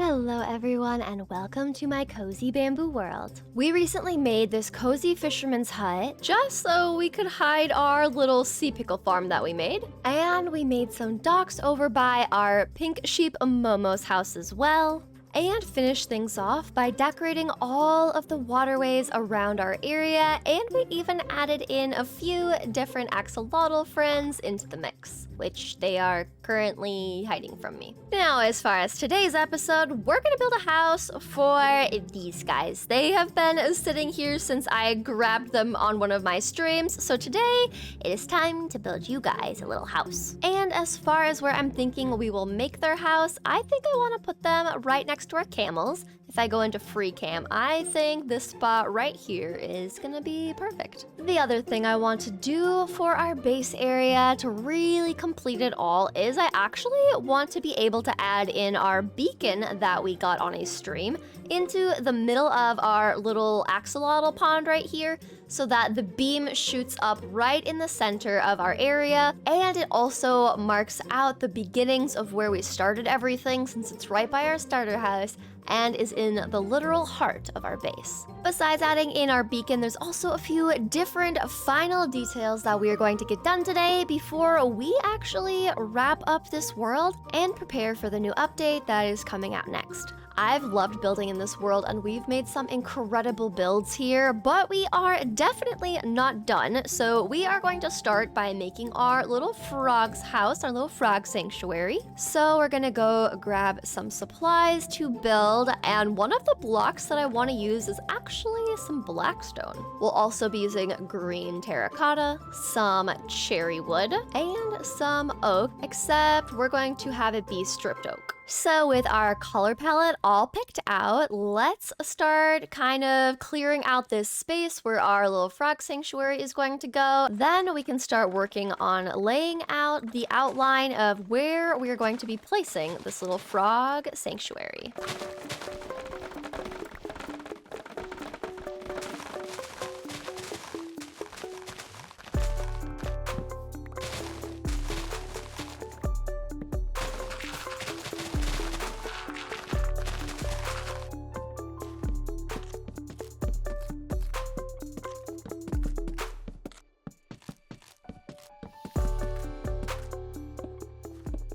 Hello everyone and welcome to my cozy bamboo world. We recently made this cozy fisherman's hut just so we could hide our little sea pickle farm that we made. And we made some docks over by our pink sheep Momo's house as well. And finished things off by decorating all of the waterways around our area, and we even added in a few different axolotl friends into the mix, which they are currently hiding from me. Now, as far as today's episode, we're gonna build a house for these guys. They have been sitting here since I grabbed them on one of my streams, so today it is time to build you guys a little house. And as far as where I'm thinking we will make their house, I think I want to put them right next to our camels. If I go into free cam, I think this spot right here is gonna be perfect. The other thing I want to do for our base area to really complete it all is I actually want to be able to add in our beacon that we got on a stream into the middle of our little axolotl pond right here, so that the beam shoots up right in the center of our area, and it also marks out the beginnings of where we started everything, since it's right by our starter house and is in the literal heart of our base. Besides adding in our beacon, there's also a few different final details that we are going to get done today before we actually wrap up this world and prepare for the new update that is coming out next. I've loved building in this world and we've made some incredible builds here, but we are definitely not done. So we are going to start by making our little frog's house, our little frog sanctuary. So we're gonna go grab some supplies to build, and one of the blocks that I want to use is actually some blackstone. We'll also be using green terracotta, some cherry wood, and some oak, except we're going to have it be stripped oak. So with our color palette all picked out, let's start kind of clearing out this space where our little frog sanctuary is going to go. Then we can start working on laying out the outline of where we are going to be placing this little frog sanctuary.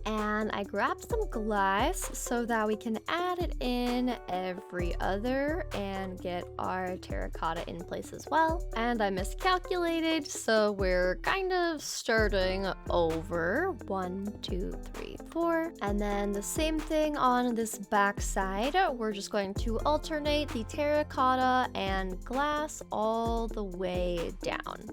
And I grabbed some glass so that we can add it in every other and get our terracotta in place as well. And I miscalculated, so we're kind of starting over. 1, 2, 3, 4. And then the same thing on this back side. We're just going to alternate the terracotta and glass all the way down.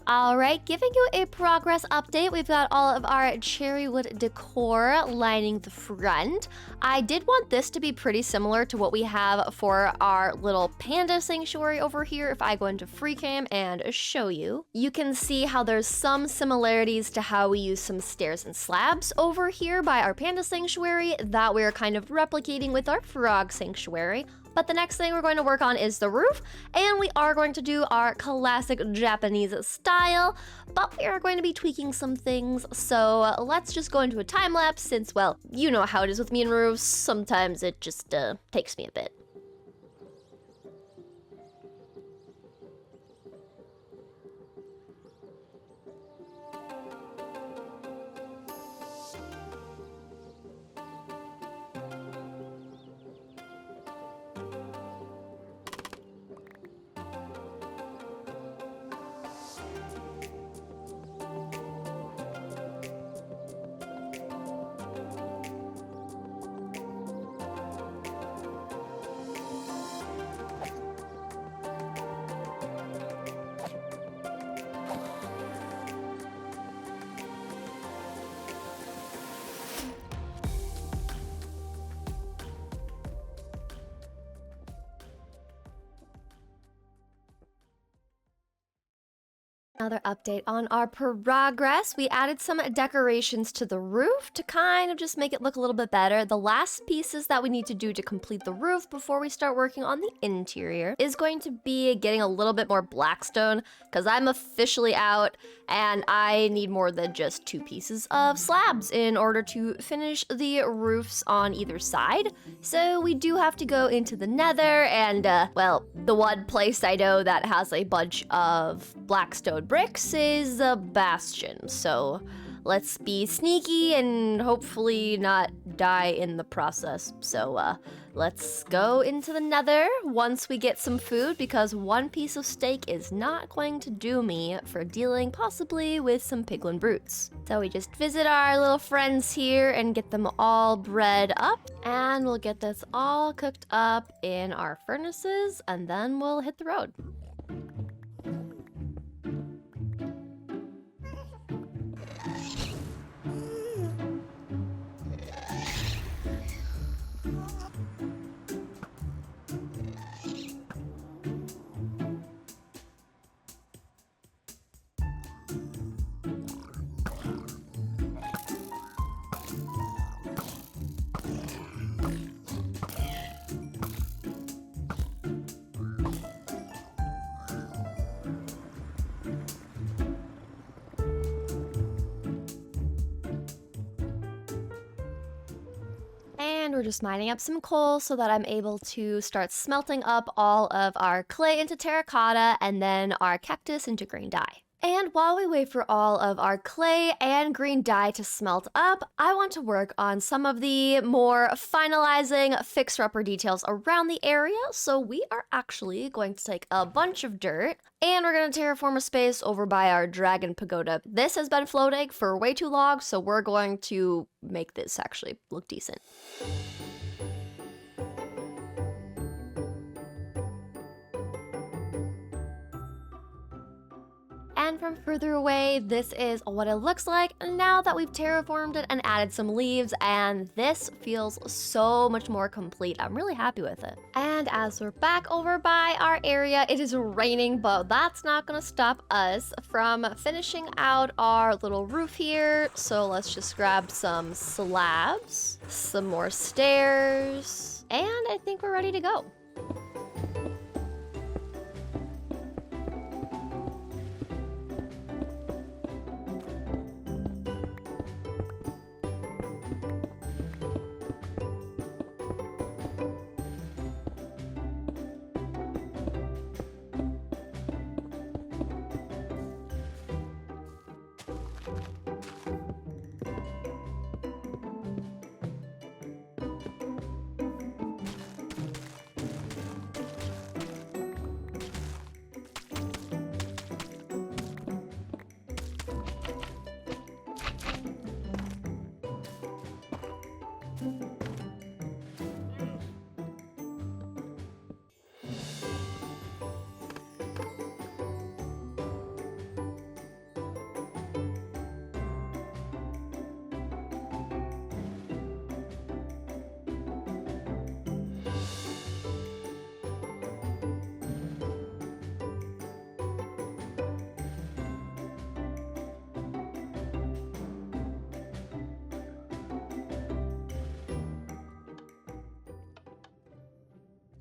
All right, giving you a progress update. We've got all of our cherry wood decor lining the front. I did want this to be pretty similar to what we have for our little panda sanctuary over here. If I go into free cam and show you, you can see how there's some similarities to how we use some stairs and slabs over here by our panda sanctuary that we're kind of replicating with our frog sanctuary. But the next thing we're going to work on is the roof, and we are going to do our classic Japanese style, but we are going to be tweaking some things. So let's just go into a time lapse since, well, you know how it is with me and roofs. Sometimes it just takes me a bit. Another update on our progress. We added some decorations to the roof to kind of just make it look a little bit better. The last pieces that we need to do to complete the roof before we start working on the interior is going to be getting a little bit more blackstone, because I'm officially out and I need more than just 2 pieces of slabs in order to finish the roofs on either side. So we do have to go into the nether and, well, the one place I know that has a bunch of blackstone bricks is a bastion. So let's be sneaky and hopefully not die in the process. So let's go into the nether once we get some food, because 1 piece of steak is not going to do me for dealing possibly with some piglin brutes. So we just visit our little friends here and get them all bred up, and we'll get this all cooked up in our furnaces, and then we'll hit the road. And we're just mining up some coal so that I'm able to start smelting up all of our clay into terracotta and then our cactus into green dye. And while we wait for all of our clay and green dye to smelt up, I want to work on some of the more finalizing fixer-upper details around the area. So we are actually going to take a bunch of dirt and we're going to terraform a space over by our dragon pagoda. This has been floating for way too long, so we're going to make this actually look decent. And from further away, this is what it looks like now that we've terraformed it and added some leaves, and this feels so much more complete. I'm really happy with it. And as we're back over by our area, it is raining, but that's not gonna stop us from finishing out our little roof here. So let's just grab some slabs, some more stairs, and I think we're ready to go.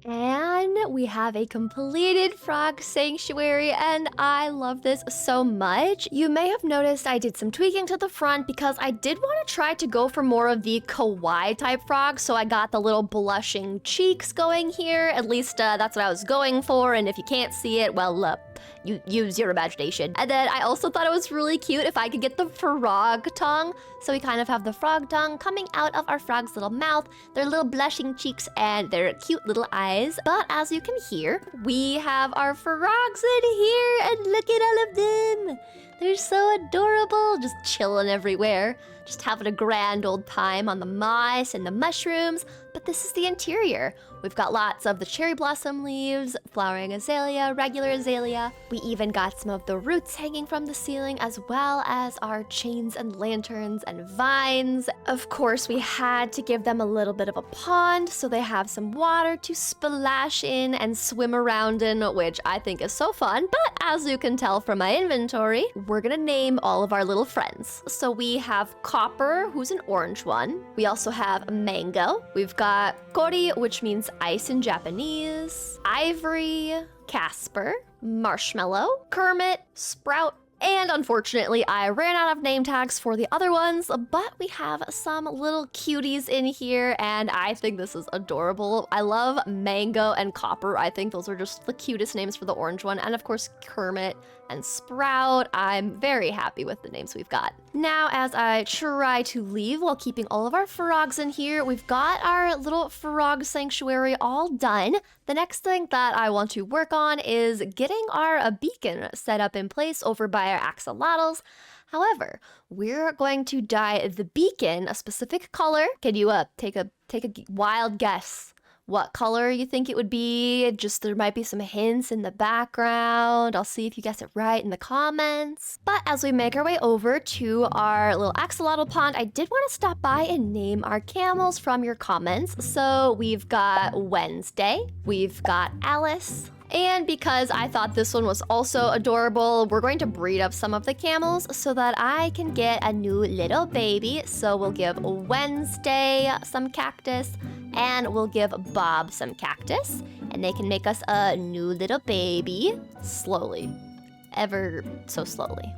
And we have a completed frog sanctuary, and I love this so much. You may have noticed I did some tweaking to the front because I did want to try to go for more of the kawaii type frog, so I got the little blushing cheeks going here. At least that's what I was going for, and if you can't see it, well, you use your imagination. And then I also thought it was really cute if I could get the frog tongue. So we kind of have the frog tongue coming out of our frog's little mouth, their little blushing cheeks, and their cute little eyes. But as you can hear, we have our frogs in here, and look at all of them. They're so adorable, just chilling everywhere, just having a grand old time on the moss and the mushrooms. But this is the interior. We've got lots of the cherry blossom leaves, flowering azalea, regular azalea. We even got some of the roots hanging from the ceiling, as well as our chains and lanterns and vines. Of course, we had to give them a little bit of a pond so they have some water to splash in and swim around in, which I think is so fun. But as you can tell from my inventory, we're gonna name all of our little friends. So we have Copper, who's an orange one. We also have Mango. We've got Kori, which means ice in Japanese. Ivory, Casper, Marshmallow, Kermit, Sprout, and unfortunately, I ran out of name tags for the other ones, but we have some little cuties in here, and I think this is adorable. I love Mango and Copper. I think those are just the cutest names for the orange one, and of course, Kermit and Sprout. I'm very happy with the names we've got. Now, as I try to leave while keeping all of our frogs in here, we've got our little frog sanctuary all done. The next thing that I want to work on is getting our beacon set up in place over by our axolotls. However, we're going to dye the beacon a specific color. Can you take a wild guess what color you think it would be? Just there might be some hints in the background. I'll see if you guess it right in the comments. But as we make our way over to our little axolotl pond, I did want to stop by and name our camels from your comments. So we've got Wednesday, we've got Alice, and because I thought this one was also adorable, we're going to breed up some of the camels so that I can get a new little baby. So we'll give Wednesday some cactus, and we'll give Bob some cactus, and they can make us a new little baby slowly, ever so slowly.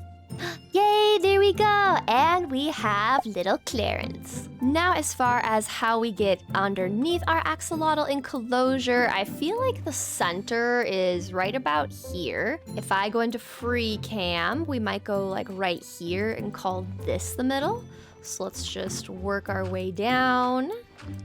Yay, there we go! And we have little Clarence. Now, as far as how we get underneath our axolotl enclosure, I feel like the center is right about here. If I go into free cam, we might go like right here and call this the middle. So let's just work our way down,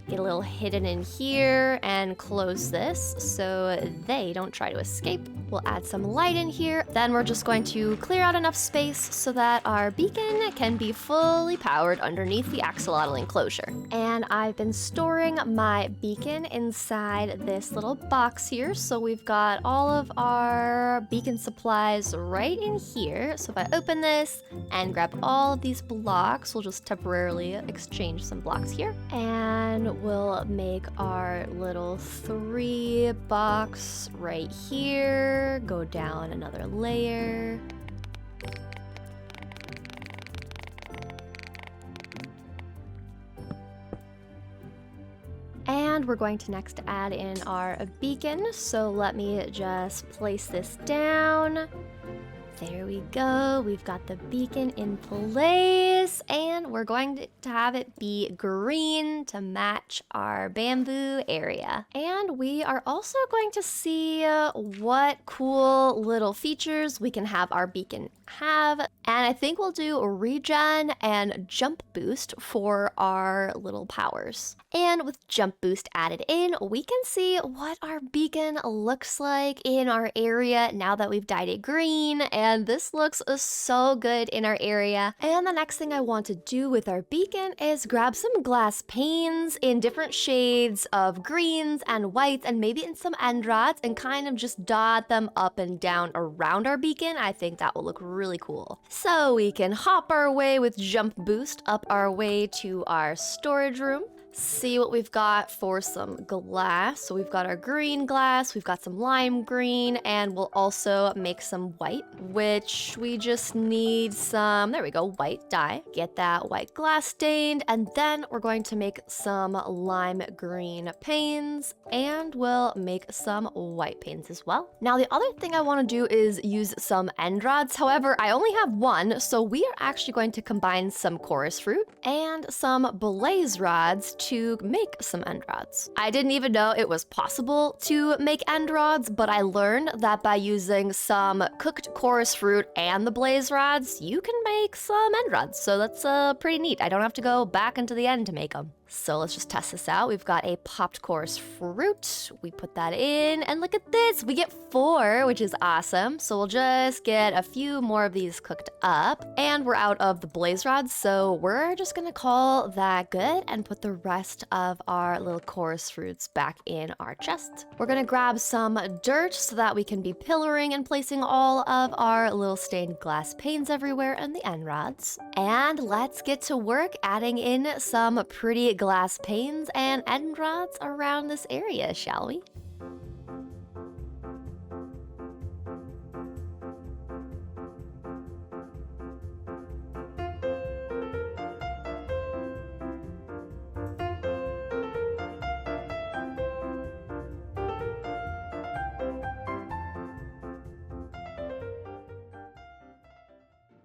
get a little hidden in here, and close this so they don't try to escape. We'll add some light in here. Then we're just going to clear out enough space so that our beacon can be fully powered underneath the axolotl enclosure. And I've been storing my beacon inside this little box here. So we've got all of our beacon supplies right in here. So if I open this and grab all of these blocks, we'll just temporarily exchange some blocks here. And we'll make our little 3 box right here. Go down another layer. And we're going to next add in our beacon. So let me just place this down. There we go. We've got the beacon in place, and we're going to have it be green to match our bamboo area. And we are also going to see what cool little features we can have our beacon have. And I think we'll do a regen and jump boost for our little powers. And with jump boost added in, we can see what our beacon looks like in our area now that we've dyed it green. And this looks so good in our area. And the next thing I want to do with our beacon is grab some glass panes in different shades of greens and whites, and maybe in some end rods, and kind of just dot them up and down around our beacon. I think that will look really cool. So we can hop our way with jump boost up our way to our storage room. See what we've got for some glass. So we've got our green glass, we've got some lime green, and we'll also make some white, which we just need some, there we go, white dye. Get that white glass stained, and then we're going to make some lime green panes, and we'll make some white panes as well. Now, the other thing I want to do is use some end rods. However, I only have one, so we are actually going to combine some chorus fruit and some blaze rods to make some end rods. I didn't even know it was possible to make end rods, but I learned that by using some cooked chorus fruit and the blaze rods, you can make some end rods. So that's pretty neat. I don't have to go back into the end to make them. So let's just test this out. We've got a popped chorus fruit. We put that in, and look at this. We get 4, which is awesome. So we'll just get a few more of these cooked up. And we're out of the blaze rods, so we're just gonna call that good and put the rest of our little chorus fruits back in our chest. We're gonna grab some dirt so that we can be pillaring and placing all of our little stained glass panes everywhere and the end rods. And let's get to work adding in some pretty glass panes and end rods around this area, shall we?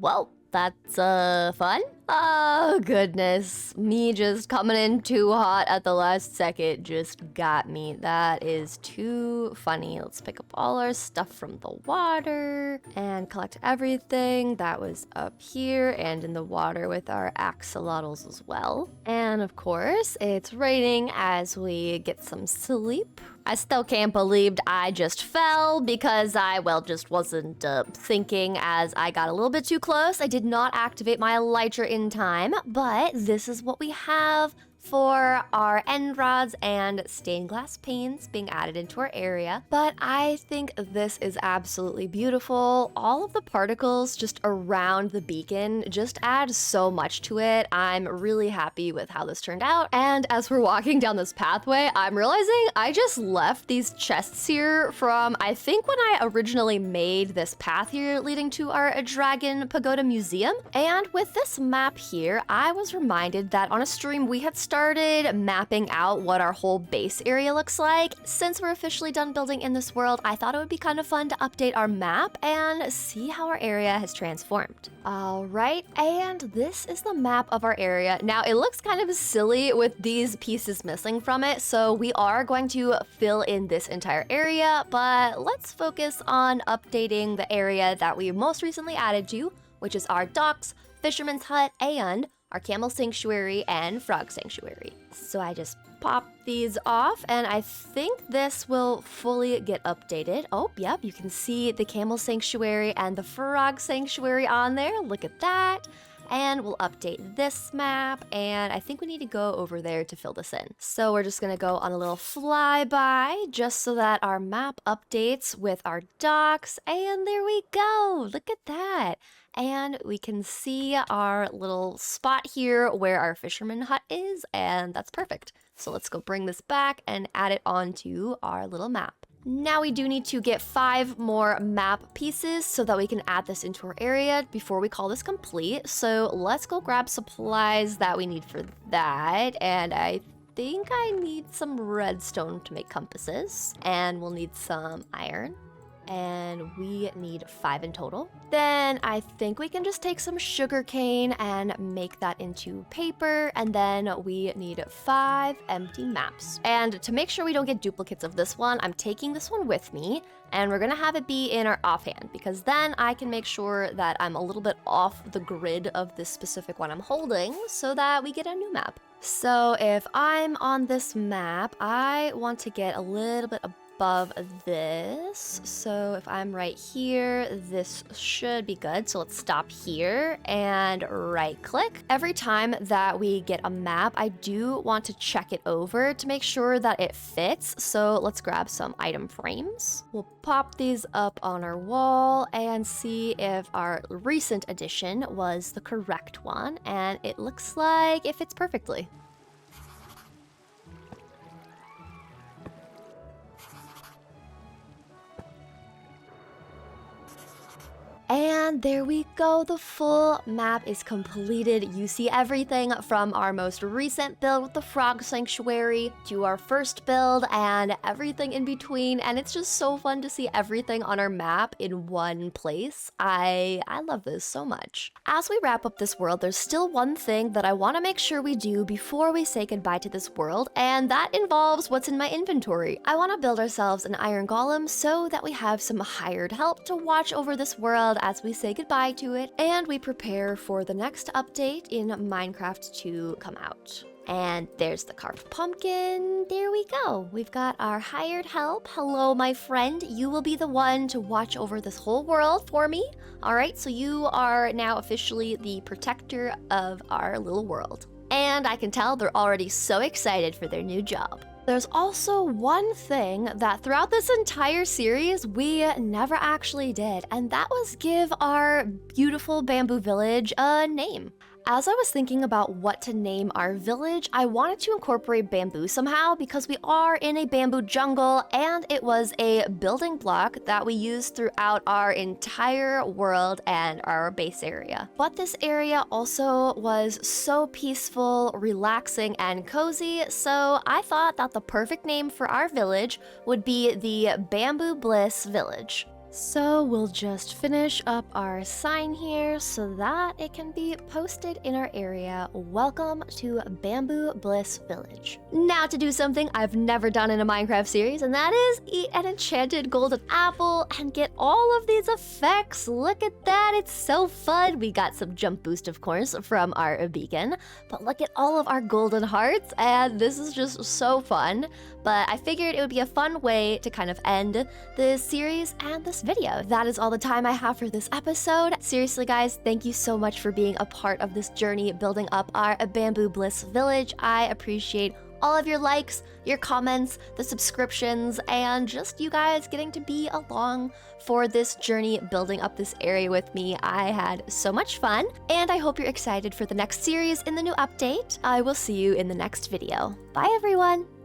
Well, that's fun. Oh, goodness. Me just coming in too hot at the last second just got me. That is too funny. Let's pick up all our stuff from the water and collect everything that was up here and in the water with our axolotls as well. And of course, it's raining as we get some sleep. I still can't believe I just fell because I, well, just wasn't thinking as I got a little bit too close. I did not activate my elytra in time, but this is what we have for our end rods and stained glass panes being added into our area. But I think this is absolutely beautiful. All of the particles just around the beacon just add so much to it. I'm really happy with how this turned out. And as we're walking down this pathway, I'm realizing I just left these chests here from, I think, when I originally made this path here leading to our Dragon Pagoda Museum. And with this map here, I was reminded that on a stream we had started mapping out what our whole base area looks like. Since we're officially done building in this world, I thought it would be kind of fun to update our map and see how our area has transformed. All right, and this is the map of our area. Now, it looks kind of silly with these pieces missing from it, so we are going to fill in this entire area, but let's focus on updating the area that we most recently added to, which is our docks, fisherman's hut, and our camel sanctuary and frog sanctuary. So I just pop these off, and I think this will fully get updated. Oh, yep, you can see the camel sanctuary and the frog sanctuary on there. Look at that. And we'll update this map, and I think we need to go over there to fill this in. So we're just gonna go on a little flyby just so that our map updates with our docks, and there we go. Look at that. And we can see our little spot here where our fisherman hut is, and that's perfect. So let's go bring this back and add it onto our little map. Now we do need to get 5 more map pieces so that we can add this into our area before we call this complete. So let's go grab supplies that we need for that. And I think I need some redstone to make compasses. And we'll need some iron. And we need 5 in total. Then I think we can just take some sugar cane and make that into paper, and then we need 5 empty maps. And to make sure we don't get duplicates of this one, I'm taking this one with me, and we're gonna have it be in our offhand, because then I can make sure that I'm a little bit off the grid of this specific one I'm holding so that we get a new map. So if I'm on this map, I want to get a little bit above this. So if I'm right here, this should be good. So let's stop here and right click. Every time that we get a map, I do want to check it over to make sure that it fits. So let's grab some item frames. We'll pop these up on our wall and see if our recent addition was the correct one. And it looks like it fits perfectly. And And there we go, the full map is completed. You see everything from our most recent build with the frog sanctuary to our first build and everything in between, and it's just so fun to see everything on our map in one place. I love this so much. As we wrap up this world, there's still one thing that I want to make sure we do before we say goodbye to this world, and that involves what's in my inventory. I want to build ourselves an iron golem so that we have some hired help to watch over this world as we say goodbye to it, and we prepare for the next update in Minecraft to come out. And there's the carved pumpkin. There we go. We've got our hired help. Hello, my friend. You will be the one to watch over this whole world for me. All right, so you are now officially the protector of our little world. And I can tell they're already so excited for their new job. There's also one thing that throughout this entire series we never actually did, and that was give our beautiful bamboo village a name. As I was thinking about what to name our village, I wanted to incorporate bamboo somehow because we are in a bamboo jungle and it was a building block that we used throughout our entire world and our base area. But this area also was so peaceful, relaxing, and cozy, so I thought that the perfect name for our village would be the Bamboo Bliss Village. So we'll just finish up our sign here so that it can be posted in our area. Welcome to Bamboo Bliss Village. Now to do something I've never done in a Minecraft series, and that is eat an enchanted golden apple and get all of these effects. Look at that, it's so fun. We got some jump boost, of course, from our beacon, but look at all of our golden hearts, and this is just so fun. But I figured it would be a fun way to kind of end this series and this video. That is all the time I have for this episode. Seriously, guys, thank you so much for being a part of this journey building up our Bamboo Bliss Village. I appreciate all of your likes, your comments, the subscriptions, and just you guys getting to be along for this journey building up this area with me. I had so much fun, and I hope you're excited for the next series in the new update. I will see you in the next video. Bye, everyone!